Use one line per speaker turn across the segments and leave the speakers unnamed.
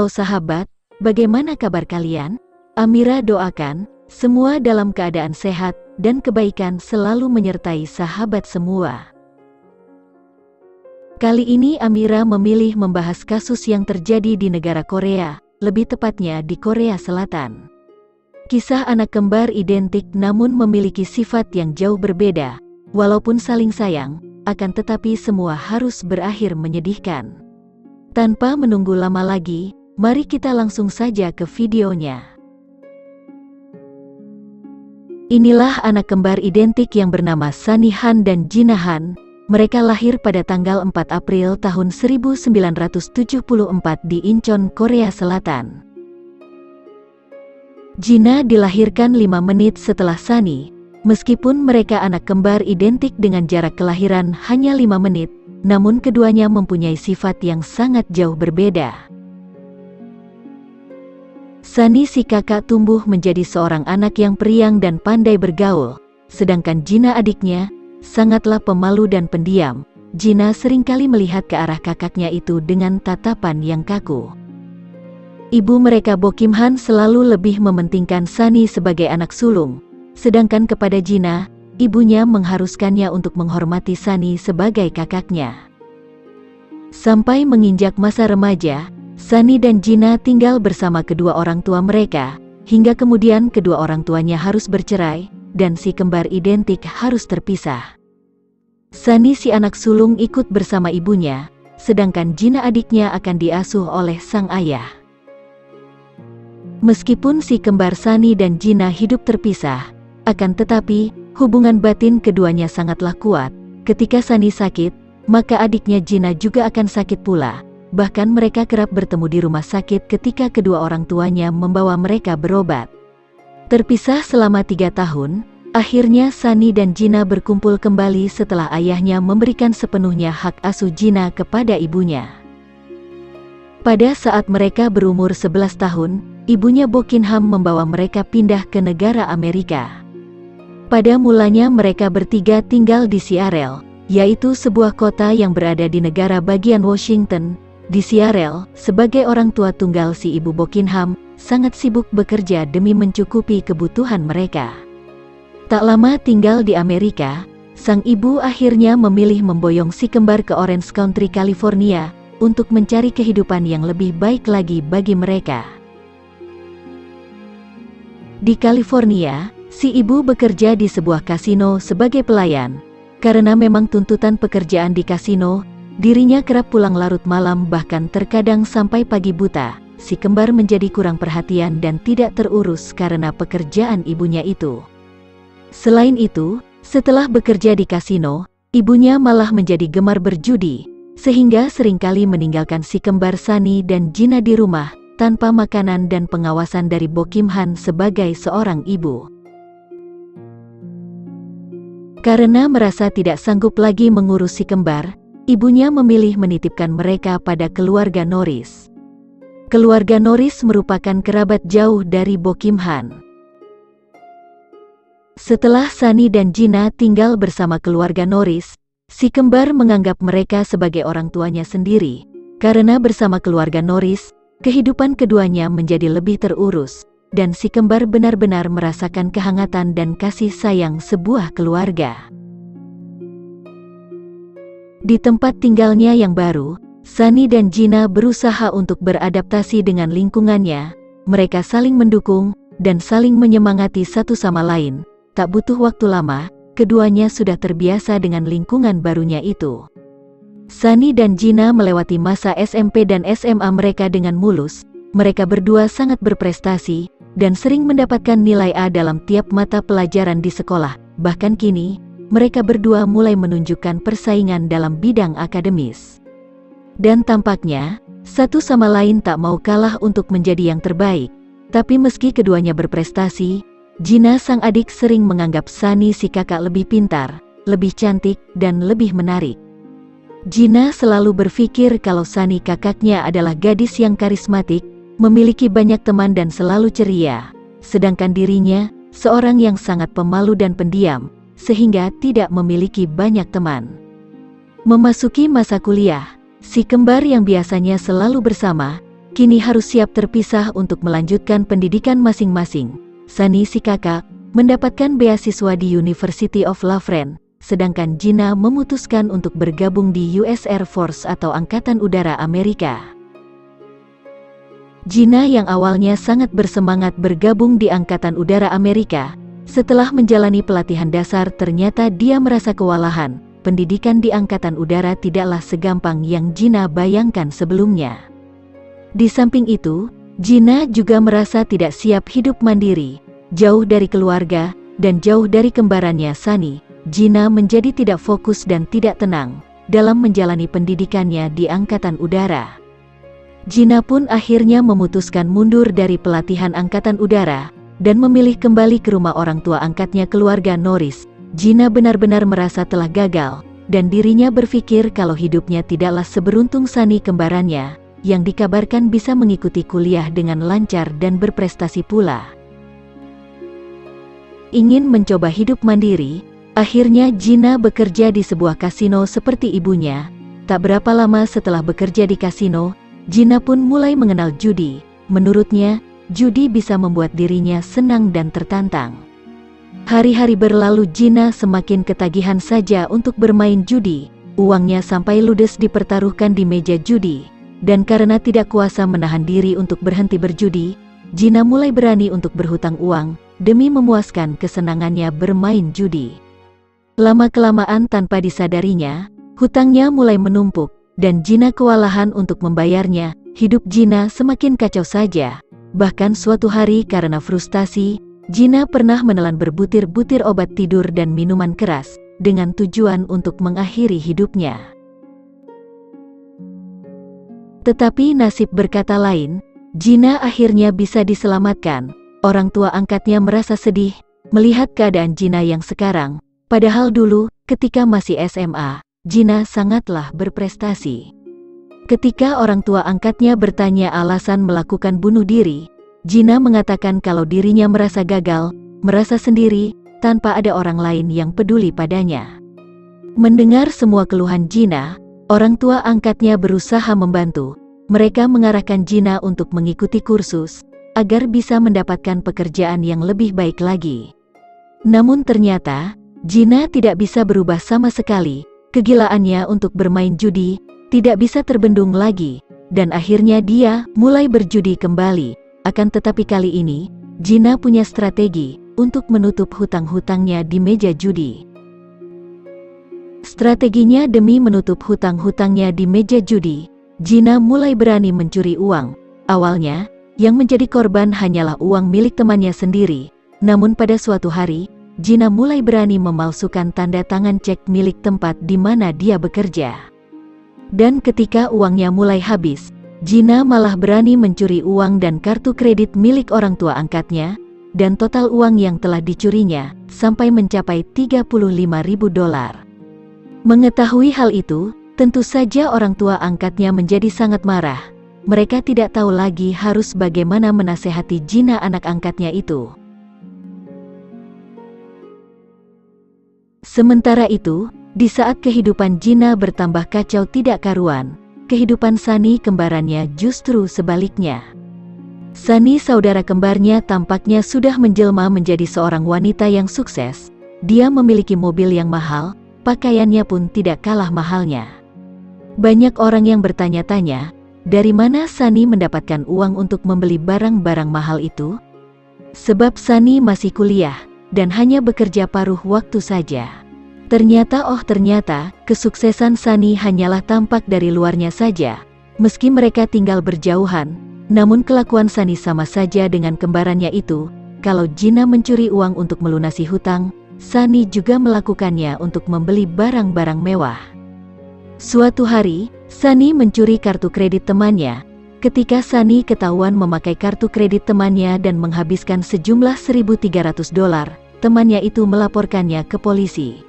Halo sahabat, bagaimana kabar kalian? Amira doakan, semua dalam keadaan sehat, dan kebaikan selalu menyertai sahabat semua. Kali ini Amira memilih membahas kasus yang terjadi di negara Korea, lebih tepatnya di Korea Selatan. Kisah anak kembar identik namun memiliki sifat yang jauh berbeda, walaupun saling sayang, akan tetapi semua harus berakhir menyedihkan. Tanpa menunggu lama lagi, mari kita langsung saja ke videonya. Inilah anak kembar identik yang bernama Sunny Han dan Jina Han. Mereka lahir pada tanggal 4 April tahun 1974 di Incheon, Korea Selatan. Jina dilahirkan 5 menit setelah Sunny. Meskipun mereka anak kembar identik dengan jarak kelahiran hanya 5 menit, namun keduanya mempunyai sifat yang sangat jauh berbeda. Sunny si kakak tumbuh menjadi seorang anak yang periang dan pandai bergaul, sedangkan Jina adiknya, sangatlah pemalu dan pendiam. Jina seringkali melihat ke arah kakaknya itu dengan tatapan yang kaku. Ibu mereka Bo Kim Han selalu lebih mementingkan Sunny sebagai anak sulung, sedangkan kepada Jina, ibunya mengharuskannya untuk menghormati Sunny sebagai kakaknya. Sampai menginjak masa remaja, Sunny dan Jina tinggal bersama kedua orang tua mereka, hingga kemudian kedua orang tuanya harus bercerai, dan si kembar identik harus terpisah. Sunny si anak sulung ikut bersama ibunya, sedangkan Jina adiknya akan diasuh oleh sang ayah. Meskipun si kembar Sunny dan Jina hidup terpisah, akan tetapi, hubungan batin keduanya sangatlah kuat. Ketika Sunny sakit, maka adiknya Jina juga akan sakit pula. Bahkan mereka kerap bertemu di rumah sakit ketika kedua orang tuanya membawa mereka berobat. Terpisah selama 3 tahun, akhirnya Sunny dan Jina berkumpul kembali setelah ayahnya memberikan sepenuhnya hak asuh Jina kepada ibunya. Pada saat mereka berumur 11 tahun, ibunya Bo Kim Han membawa mereka pindah ke negara Amerika. Pada mulanya mereka bertiga tinggal di Seattle, yaitu sebuah kota yang berada di negara bagian Washington. Di Seattle, sebagai orang tua tunggal si ibu Bo Kim Han, sangat sibuk bekerja demi mencukupi kebutuhan mereka. Tak lama tinggal di Amerika, sang ibu akhirnya memilih memboyong si kembar ke Orange County, California, untuk mencari kehidupan yang lebih baik lagi bagi mereka. Di California, si ibu bekerja di sebuah kasino sebagai pelayan. Karena memang tuntutan pekerjaan di kasino, dirinya kerap pulang larut malam bahkan terkadang sampai pagi buta. Si kembar menjadi kurang perhatian dan tidak terurus karena pekerjaan ibunya itu. Selain itu, setelah bekerja di kasino, ibunya malah menjadi gemar berjudi, sehingga seringkali meninggalkan si kembar Sunny dan Jina di rumah, tanpa makanan dan pengawasan dari Bo Kim Han sebagai seorang ibu. Karena merasa tidak sanggup lagi mengurus si kembar, ibunya memilih menitipkan mereka pada keluarga Norris. Keluarga Norris merupakan kerabat jauh dari Bo Kim Han. Setelah Sunny dan Jina tinggal bersama keluarga Norris, si kembar menganggap mereka sebagai orang tuanya sendiri. Karena bersama keluarga Norris, kehidupan keduanya menjadi lebih terurus, dan si kembar benar-benar merasakan kehangatan dan kasih sayang sebuah keluarga. Di tempat tinggalnya yang baru, Sunny dan Jina berusaha untuk beradaptasi dengan lingkungannya. Mereka saling mendukung dan saling menyemangati satu sama lain. Tak butuh waktu lama, keduanya sudah terbiasa dengan lingkungan barunya itu. Sunny dan Jina melewati masa SMP dan SMA mereka dengan mulus. Mereka berdua sangat berprestasi, dan sering mendapatkan nilai A dalam tiap mata pelajaran di sekolah. Bahkan kini, mereka berdua mulai menunjukkan persaingan dalam bidang akademis. Dan tampaknya, satu sama lain tak mau kalah untuk menjadi yang terbaik. Tapi meski keduanya berprestasi, Jina sang adik sering menganggap Sunny si kakak lebih pintar, lebih cantik, dan lebih menarik. Jina selalu berpikir kalau Sunny kakaknya adalah gadis yang karismatik, memiliki banyak teman dan selalu ceria, sedangkan dirinya, seorang yang sangat pemalu dan pendiam, sehingga tidak memiliki banyak teman. Memasuki masa kuliah, si kembar yang biasanya selalu bersama, kini harus siap terpisah untuk melanjutkan pendidikan masing-masing. Sunny si kakak mendapatkan beasiswa di University of Louvain, sedangkan Gina memutuskan untuk bergabung di US Air Force atau Angkatan Udara Amerika. Gina yang awalnya sangat bersemangat bergabung di Angkatan Udara Amerika, setelah menjalani pelatihan dasar ternyata dia merasa kewalahan. Pendidikan di Angkatan Udara tidaklah segampang yang Gina bayangkan sebelumnya. Di samping itu, Gina juga merasa tidak siap hidup mandiri, jauh dari keluarga, dan jauh dari kembarannya Sunny. Gina menjadi tidak fokus dan tidak tenang dalam menjalani pendidikannya di Angkatan Udara. Gina pun akhirnya memutuskan mundur dari pelatihan Angkatan Udara dan memilih kembali ke rumah orang tua angkatnya keluarga Norris. Gina benar-benar merasa telah gagal, dan dirinya berpikir kalau hidupnya tidaklah seberuntung Sunny kembarannya, yang dikabarkan bisa mengikuti kuliah dengan lancar dan berprestasi pula. Ingin mencoba hidup mandiri, akhirnya Gina bekerja di sebuah kasino seperti ibunya. Tak berapa lama setelah bekerja di kasino, Gina pun mulai mengenal judi. Menurutnya, judi bisa membuat dirinya senang dan tertantang. Hari-hari berlalu, Gina semakin ketagihan saja untuk bermain judi. Uangnya sampai ludes dipertaruhkan di meja judi. Dan karena tidak kuasa menahan diri untuk berhenti berjudi, Gina mulai berani untuk berhutang uang demi memuaskan kesenangannya bermain judi. Lama-kelamaan tanpa disadarinya, hutangnya mulai menumpuk, dan Gina kewalahan untuk membayarnya. Hidup Gina semakin kacau saja. Bahkan suatu hari karena frustasi, Gina pernah menelan berbutir-butir obat tidur dan minuman keras, dengan tujuan untuk mengakhiri hidupnya. Tetapi nasib berkata lain, Gina akhirnya bisa diselamatkan. Orang tua angkatnya merasa sedih melihat keadaan Gina yang sekarang, padahal dulu, ketika masih SMA, Gina sangatlah berprestasi. Ketika orang tua angkatnya bertanya alasan melakukan bunuh diri, Gina mengatakan kalau dirinya merasa gagal, merasa sendiri, tanpa ada orang lain yang peduli padanya. Mendengar semua keluhan Gina, orang tua angkatnya berusaha membantu. Mereka mengarahkan Gina untuk mengikuti kursus, agar bisa mendapatkan pekerjaan yang lebih baik lagi. Namun ternyata, Gina tidak bisa berubah sama sekali. Kegilaannya untuk bermain judi tidak bisa terbendung lagi, dan akhirnya dia mulai berjudi kembali. Akan tetapi kali ini, Gina punya strategi untuk menutup hutang-hutangnya di meja judi. Strateginya demi menutup hutang-hutangnya di meja judi, Gina mulai berani mencuri uang. Awalnya, yang menjadi korban hanyalah uang milik temannya sendiri. Namun pada suatu hari, Gina mulai berani memalsukan tanda tangan cek milik tempat di mana dia bekerja. Dan ketika uangnya mulai habis, Gina malah berani mencuri uang dan kartu kredit milik orang tua angkatnya, dan total uang yang telah dicurinya sampai mencapai $35.000. Mengetahui hal itu, tentu saja orang tua angkatnya menjadi sangat marah. Mereka tidak tahu lagi harus bagaimana menasehati Gina anak angkatnya itu. Sementara itu, di saat kehidupan Gina bertambah kacau tidak karuan, kehidupan Sunny kembarannya justru sebaliknya. Sunny saudara kembarnya tampaknya sudah menjelma menjadi seorang wanita yang sukses. Dia memiliki mobil yang mahal, pakaiannya pun tidak kalah mahalnya. Banyak orang yang bertanya-tanya, dari mana Sunny mendapatkan uang untuk membeli barang-barang mahal itu? Sebab Sunny masih kuliah, dan hanya bekerja paruh waktu saja. Ternyata kesuksesan Sunny hanyalah tampak dari luarnya saja. Meski mereka tinggal berjauhan, namun kelakuan Sunny sama saja dengan kembarannya itu. Kalau Gina mencuri uang untuk melunasi hutang, Sunny juga melakukannya untuk membeli barang-barang mewah. Suatu hari, Sunny mencuri kartu kredit temannya. Ketika Sunny ketahuan memakai kartu kredit temannya dan menghabiskan sejumlah $1.300, temannya itu melaporkannya ke polisi.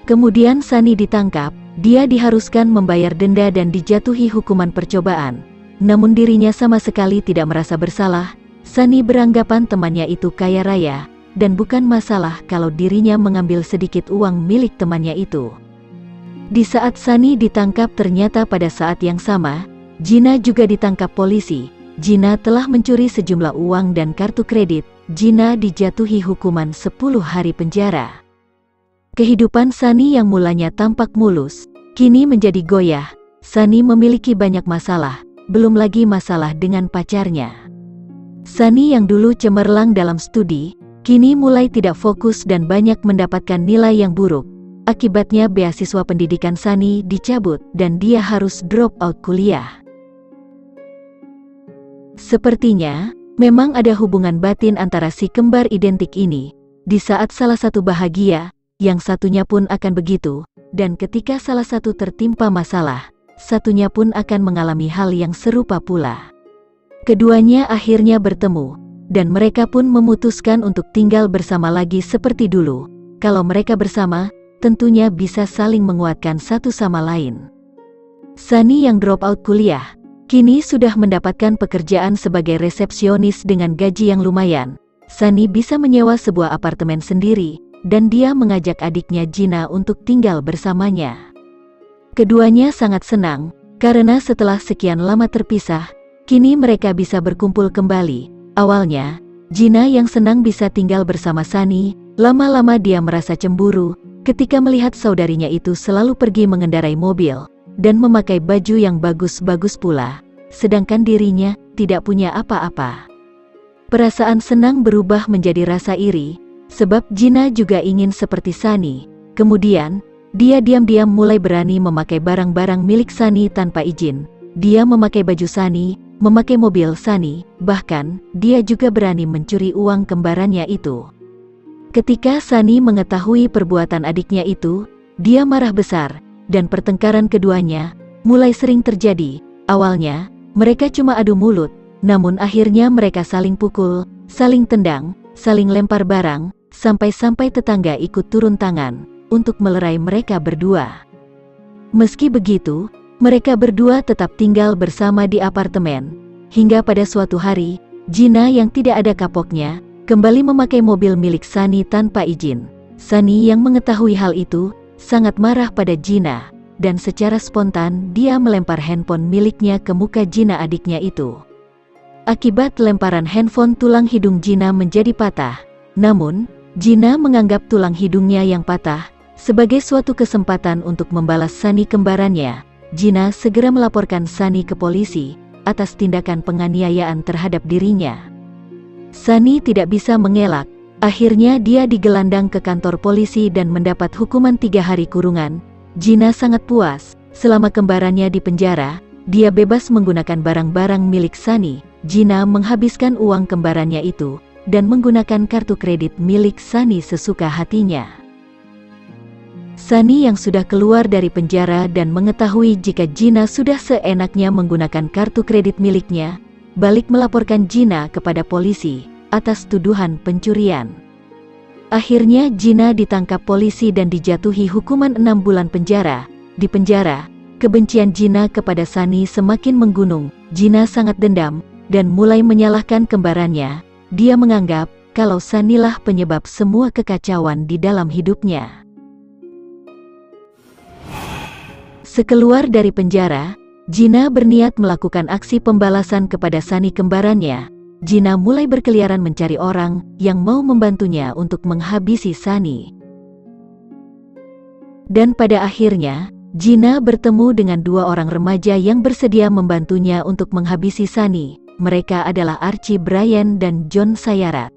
Kemudian Sunny ditangkap, dia diharuskan membayar denda dan dijatuhi hukuman percobaan. Namun dirinya sama sekali tidak merasa bersalah. Sunny beranggapan temannya itu kaya raya, dan bukan masalah kalau dirinya mengambil sedikit uang milik temannya itu. Di saat Sunny ditangkap ternyata pada saat yang sama, Gina juga ditangkap polisi. Gina telah mencuri sejumlah uang dan kartu kredit. Gina dijatuhi hukuman 10 hari penjara. Kehidupan Sunny yang mulanya tampak mulus, kini menjadi goyah. Sunny memiliki banyak masalah, belum lagi masalah dengan pacarnya. Sunny yang dulu cemerlang dalam studi, kini mulai tidak fokus dan banyak mendapatkan nilai yang buruk. Akibatnya beasiswa pendidikan Sunny dicabut dan dia harus drop out kuliah. Sepertinya, memang ada hubungan batin antara si kembar identik ini. Di saat salah satu bahagia, yang satunya pun akan begitu, dan ketika salah satu tertimpa masalah, satunya pun akan mengalami hal yang serupa pula. Keduanya akhirnya bertemu, dan mereka pun memutuskan untuk tinggal bersama lagi seperti dulu. Kalau mereka bersama, tentunya bisa saling menguatkan satu sama lain. Sunny yang drop out kuliah, kini sudah mendapatkan pekerjaan sebagai resepsionis dengan gaji yang lumayan. Sunny bisa menyewa sebuah apartemen sendiri, dan dia mengajak adiknya Gina untuk tinggal bersamanya. Keduanya sangat senang, karena setelah sekian lama terpisah, kini mereka bisa berkumpul kembali. Awalnya, Gina yang senang bisa tinggal bersama Sunny, lama-lama dia merasa cemburu, ketika melihat saudarinya itu selalu pergi mengendarai mobil, dan memakai baju yang bagus-bagus pula, sedangkan dirinya tidak punya apa-apa. Perasaan senang berubah menjadi rasa iri, sebab Gina juga ingin seperti Sunny. Kemudian, dia diam-diam mulai berani memakai barang-barang milik Sunny tanpa izin. Dia memakai baju Sunny, memakai mobil Sunny, bahkan, dia juga berani mencuri uang kembarannya itu. Ketika Sunny mengetahui perbuatan adiknya itu, dia marah besar, dan pertengkaran keduanya mulai sering terjadi. Awalnya, mereka cuma adu mulut, namun akhirnya mereka saling pukul, saling tendang, saling lempar barang, sampai-sampai tetangga ikut turun tangan untuk melerai mereka berdua. Meski begitu, mereka berdua tetap tinggal bersama di apartemen, hingga pada suatu hari, Gina yang tidak ada kapoknya, kembali memakai mobil milik Sunny tanpa izin. Sunny yang mengetahui hal itu, sangat marah pada Gina, dan secara spontan dia melempar handphone miliknya ke muka Gina adiknya itu. Akibat lemparan handphone, tulang hidung Gina menjadi patah. Namun, Gina menganggap tulang hidungnya yang patah sebagai suatu kesempatan untuk membalas Sunny kembarannya. Gina segera melaporkan Sunny ke polisi atas tindakan penganiayaan terhadap dirinya. Sunny tidak bisa mengelak. Akhirnya dia digelandang ke kantor polisi dan mendapat hukuman 3 hari kurungan. Gina sangat puas. Selama kembarannya di penjara, dia bebas menggunakan barang-barang milik Sunny. Gina menghabiskan uang kembarannya itu, dan menggunakan kartu kredit milik Sunny sesuka hatinya. Sunny yang sudah keluar dari penjara dan mengetahui jika Gina sudah seenaknya menggunakan kartu kredit miliknya, balik melaporkan Gina kepada polisi atas tuduhan pencurian. Akhirnya Gina ditangkap polisi dan dijatuhi hukuman 6 bulan penjara. Di penjara, kebencian Gina kepada Sunny semakin menggunung. Gina sangat dendam, dan mulai menyalahkan kembarannya. Dia menganggap kalau Sunny lah penyebab semua kekacauan di dalam hidupnya. Sekeluar dari penjara, Gina berniat melakukan aksi pembalasan kepada Sunny kembarannya. Gina mulai berkeliaran mencari orang yang mau membantunya untuk menghabisi Sunny. Dan pada akhirnya, Gina bertemu dengan 2 orang remaja yang bersedia membantunya untuk menghabisi Sunny. Mereka adalah Archie Bryan dan John Sayarat.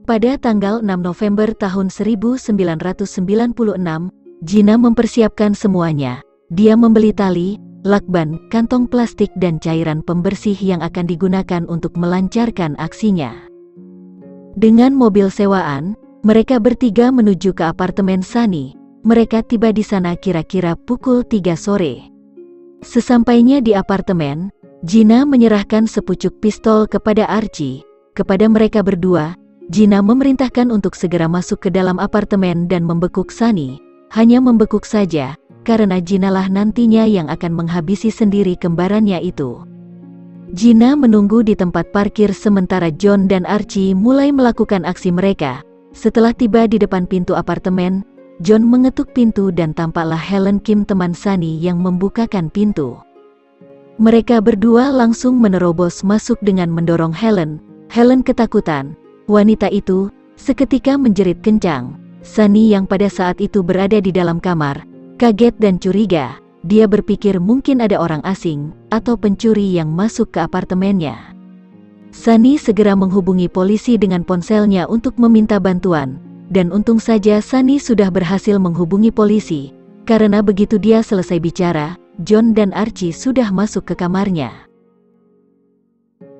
Pada tanggal 6 November tahun 1996, Gina mempersiapkan semuanya. Dia membeli tali, lakban, kantong plastik dan cairan pembersih yang akan digunakan untuk melancarkan aksinya. Dengan mobil sewaan, mereka bertiga menuju ke apartemen Sunny. Mereka tiba di sana kira-kira pukul 3 sore. Sesampainya di apartemen, Gina menyerahkan sepucuk pistol kepada Archie. Kepada mereka berdua, Gina memerintahkan untuk segera masuk ke dalam apartemen dan membekuk Sunny. Hanya membekuk saja, karena Gina lah nantinya yang akan menghabisi sendiri kembarannya itu. Gina menunggu di tempat parkir sementara John dan Archie mulai melakukan aksi mereka. Setelah tiba di depan pintu apartemen, John mengetuk pintu dan tampaklah Helen Kim teman Sunny yang membukakan pintu. Mereka berdua langsung menerobos masuk dengan mendorong Helen. Helen ketakutan. Wanita itu seketika menjerit kencang. Sunny yang pada saat itu berada di dalam kamar, kaget dan curiga. Dia berpikir mungkin ada orang asing atau pencuri yang masuk ke apartemennya. Sunny segera menghubungi polisi dengan ponselnya untuk meminta bantuan. Dan untung saja Sunny sudah berhasil menghubungi polisi. Karena begitu dia selesai bicara, John dan Archie sudah masuk ke kamarnya.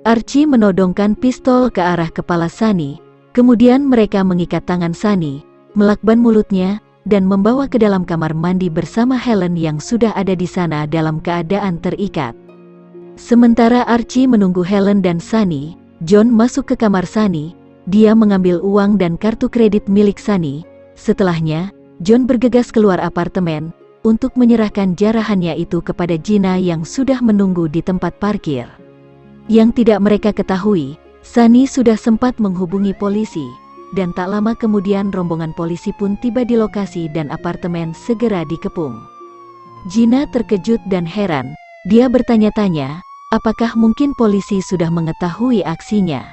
Archie menodongkan pistol ke arah kepala Sunny. Kemudian mereka mengikat tangan Sunny, melakban mulutnya, dan membawa ke dalam kamar mandi bersama Helen yang sudah ada di sana dalam keadaan terikat. Sementara Archie menunggu Helen dan Sunny, John masuk ke kamar Sunny. Dia mengambil uang dan kartu kredit milik Sunny. Setelahnya, John bergegas keluar apartemen untuk menyerahkan jarahannya itu kepada Gina yang sudah menunggu di tempat parkir. Yang tidak mereka ketahui, Sunny sudah sempat menghubungi polisi, dan tak lama kemudian rombongan polisi pun tiba di lokasi dan apartemen segera dikepung. Gina terkejut dan heran. Dia bertanya-tanya, apakah mungkin polisi sudah mengetahui aksinya.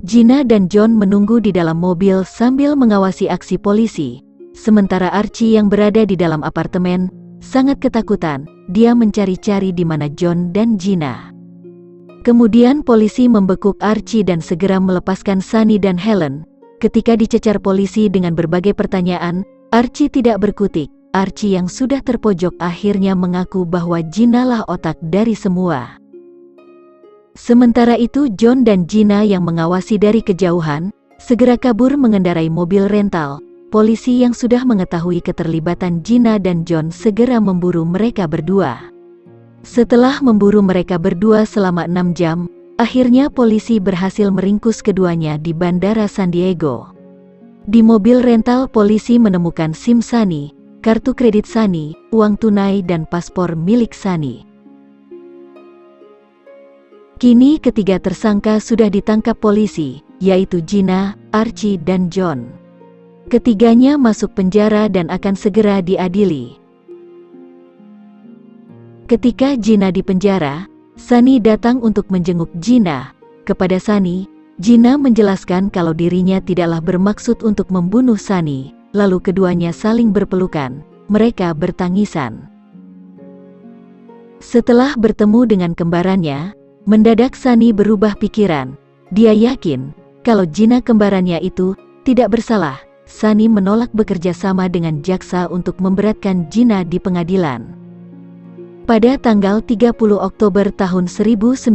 Gina dan John menunggu di dalam mobil sambil mengawasi aksi polisi. Sementara Archie yang berada di dalam apartemen, sangat ketakutan. Dia mencari-cari di mana John dan Gina. Kemudian polisi membekuk Archie dan segera melepaskan Sunny dan Helen. Ketika dicecar polisi dengan berbagai pertanyaan, Archie tidak berkutik. Archie yang sudah terpojok akhirnya mengaku bahwa Gina lah otak dari semua. Sementara itu John dan Gina yang mengawasi dari kejauhan, segera kabur mengendarai mobil rental. Polisi yang sudah mengetahui keterlibatan Gina dan John segera memburu mereka berdua. Setelah memburu mereka berdua selama 6 jam, akhirnya polisi berhasil meringkus keduanya di Bandara San Diego. Di mobil rental polisi menemukan SIM Sunny, kartu kredit Sunny, uang tunai dan paspor milik Sunny. Kini ketiga tersangka sudah ditangkap polisi, yaitu Gina, Archie dan John. Ketiganya masuk penjara dan akan segera diadili. Ketika Gina di penjara, Sunny datang untuk menjenguk Gina. Kepada Sunny, Gina menjelaskan kalau dirinya tidaklah bermaksud untuk membunuh Sunny. Lalu keduanya saling berpelukan, mereka bertangisan. Setelah bertemu dengan kembarannya, mendadak Sunny berubah pikiran. Dia yakin kalau Gina kembarannya itu tidak bersalah. Sunny menolak bekerja sama dengan jaksa untuk memberatkan Gina di pengadilan. Pada tanggal 30 Oktober tahun 1997,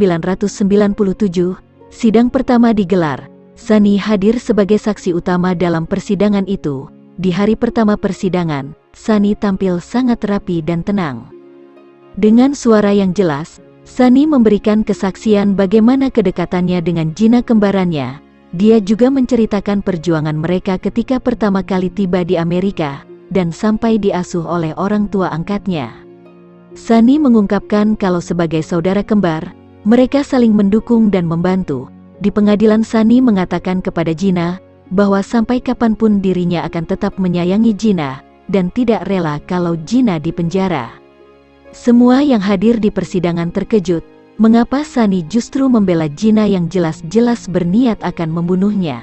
sidang pertama digelar. Sunny hadir sebagai saksi utama dalam persidangan itu. Di hari pertama persidangan, Sunny tampil sangat rapi dan tenang. Dengan suara yang jelas, Sunny memberikan kesaksian bagaimana kedekatannya dengan Gina kembarannya. Dia juga menceritakan perjuangan mereka ketika pertama kali tiba di Amerika, dan sampai diasuh oleh orang tua angkatnya. Sunny mengungkapkan kalau sebagai saudara kembar, mereka saling mendukung dan membantu. Di pengadilan Sunny mengatakan kepada Gina, bahwa sampai kapanpun dirinya akan tetap menyayangi Gina, dan tidak rela kalau Gina dipenjara. Semua yang hadir di persidangan terkejut, mengapa Sunny justru membela Gina yang jelas-jelas berniat akan membunuhnya.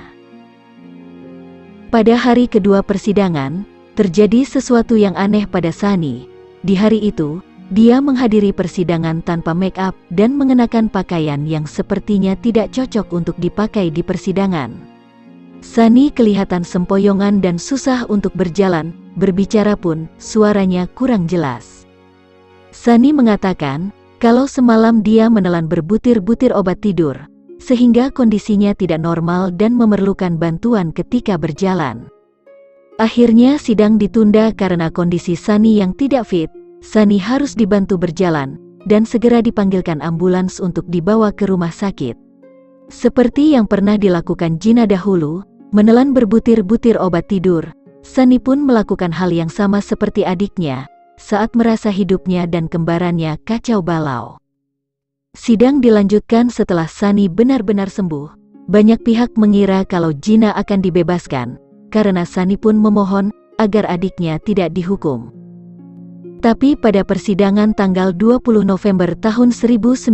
Pada hari kedua persidangan, terjadi sesuatu yang aneh pada Sunny. Di hari itu, dia menghadiri persidangan tanpa make up dan mengenakan pakaian yang sepertinya tidak cocok untuk dipakai di persidangan. Sunny kelihatan sempoyongan dan susah untuk berjalan, berbicara pun suaranya kurang jelas. Sunny mengatakan kalau semalam dia menelan berbutir-butir obat tidur, sehingga kondisinya tidak normal dan memerlukan bantuan ketika berjalan. Akhirnya sidang ditunda karena kondisi Sunny yang tidak fit. Sunny harus dibantu berjalan, dan segera dipanggilkan ambulans untuk dibawa ke rumah sakit. Seperti yang pernah dilakukan Gina dahulu, menelan berbutir-butir obat tidur, Sunny pun melakukan hal yang sama seperti adiknya, saat merasa hidupnya dan kembarannya kacau balau. Sidang dilanjutkan setelah Sunny benar-benar sembuh. Banyak pihak mengira kalau Gina akan dibebaskan, karena Sunny pun memohon agar adiknya tidak dihukum. Tapi pada persidangan tanggal 20 November tahun 1997,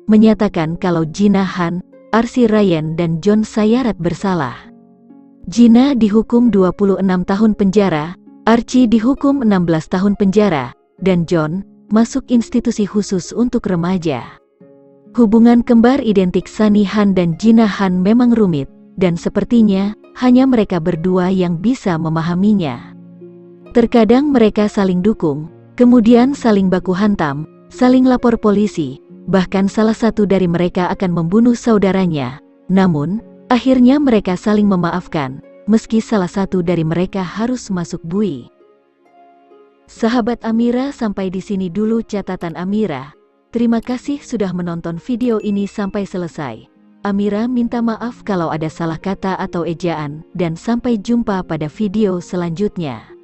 menyatakan kalau Gina Han, Archie Ryan dan John Sayarat bersalah. Gina dihukum 26 tahun penjara, Archie dihukum 16 tahun penjara, dan John masuk institusi khusus untuk remaja. Hubungan kembar identik Sunny Han dan Gina Han memang rumit, dan sepertinya hanya mereka berdua yang bisa memahaminya. Terkadang mereka saling dukung, kemudian saling baku hantam, saling lapor polisi, bahkan salah satu dari mereka akan membunuh saudaranya. Namun, akhirnya mereka saling memaafkan, meski salah satu dari mereka harus masuk bui. Sahabat Amira, sampai di sini dulu catatan Amira. Terima kasih sudah menonton video ini sampai selesai. Amira minta maaf kalau ada salah kata atau ejaan, dan sampai jumpa pada video selanjutnya.